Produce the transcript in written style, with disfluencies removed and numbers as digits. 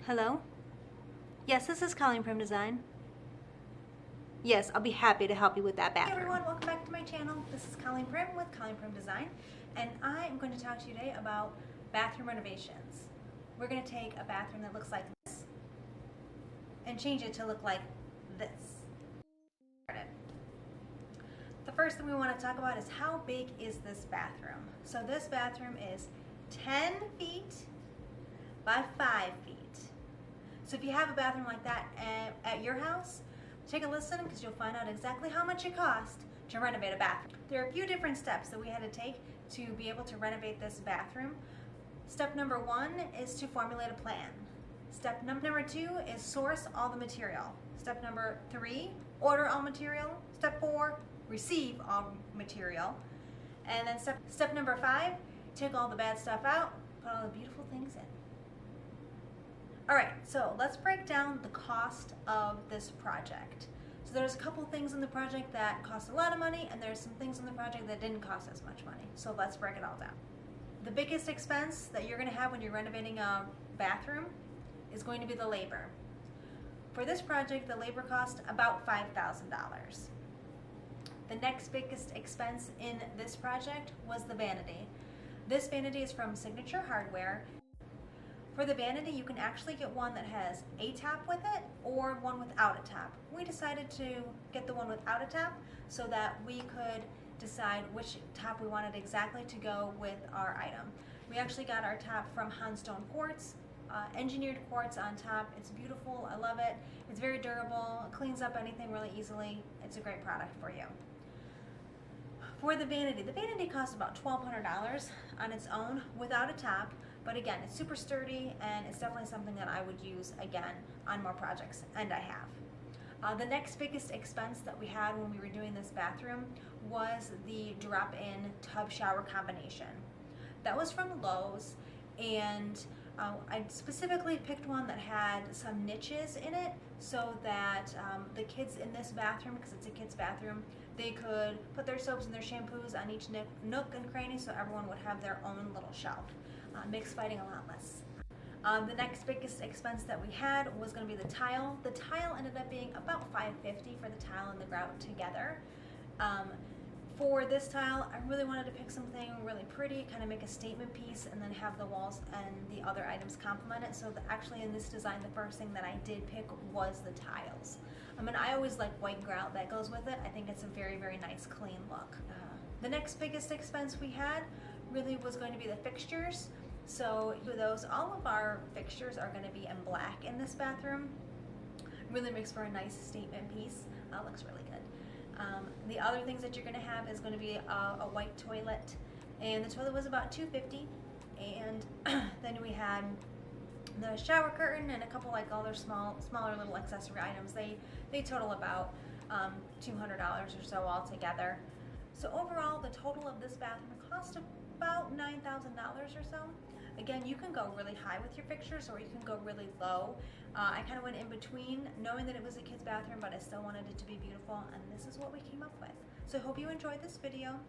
Hello? Yes, this is Colleen from Design. Yes, I'll be happy to help you with that bathroom. Hey everyone, welcome back to my channel. This is Colleen Prim with Colleen Prim Design, and I am going to talk to you today about bathroom renovations. We're going to take a bathroom that looks like this and change it to look like this. The first thing we want to talk about is how big is this bathroom. So this bathroom is 10 feet by 5 feet. So if you have a bathroom like that at your house, take a listen because you'll find out exactly how much it costs to renovate a bathroom. There are a few different steps that we had to take to be able to renovate this bathroom. Step number 1 is to formulate a plan. Step number 2 is source all the material. Step number 3, order all material. Step 4, receive all material. And then step number 5, take all the bad stuff out, put all the beautiful things in. Alright, so let's break down the cost of this project. So there's a couple things in the project that cost a lot of money, and there's some things in the project that didn't cost as much money. So let's break it all down. The biggest expense that you're going to have when you're renovating a bathroom is going to be the labor. For this project, the labor cost about $5,000. The next biggest expense in this project was the vanity. This vanity is from Signature Hardware. For the vanity, you can actually get one that has a tap with it or one without a tap. We decided to get the one without a tap so that we could decide which tap we wanted exactly to go with our item. We actually got our tap from Hanstone Quartz, engineered quartz on top. It's beautiful, I love it. It's very durable, it cleans up anything really easily. It's a great product for you. For the vanity costs about $1,200 on its own without a tap. But again, it's super sturdy, and it's definitely something that I would use again on more projects, and I have. The next biggest expense that we had when we were doing this bathroom was the drop-in tub shower combination. That was from Lowe's, and I specifically picked one that had some niches in it so that the kids in this bathroom, because it's a kid's bathroom, they could put their soaps and their shampoos on each nook and cranny so everyone would have their own little shelf. Makes fighting a lot less. The next biggest expense that we had was going to be the tile. The tile ended up being about $550 for the tile and the grout together. For this tile, I really wanted to pick something really pretty, kind of make a statement piece, and then have the walls and the other items complement it. So actually in this design, the first thing that I did pick was the tiles. I mean, I always like white grout that goes with it. I think it's a very, very nice, clean look. The next biggest expense we had really was going to be the fixtures. So for those, all of our fixtures are going to be in black in this bathroom. Really makes for a nice statement piece. Looks really good. The other things that you're going to have is going to be a white toilet, and the toilet was about $250. And then we had the shower curtain and a couple like other smaller little accessory items. They total about $200 or so altogether. So overall, the total of this bathroom cost about $9,000 or so. Again, you can go really high with your fixtures or you can go really low. I kind of went in between, knowing that it was a kid's bathroom, but I still wanted it to be beautiful, and this is what we came up with. So I hope you enjoyed this video.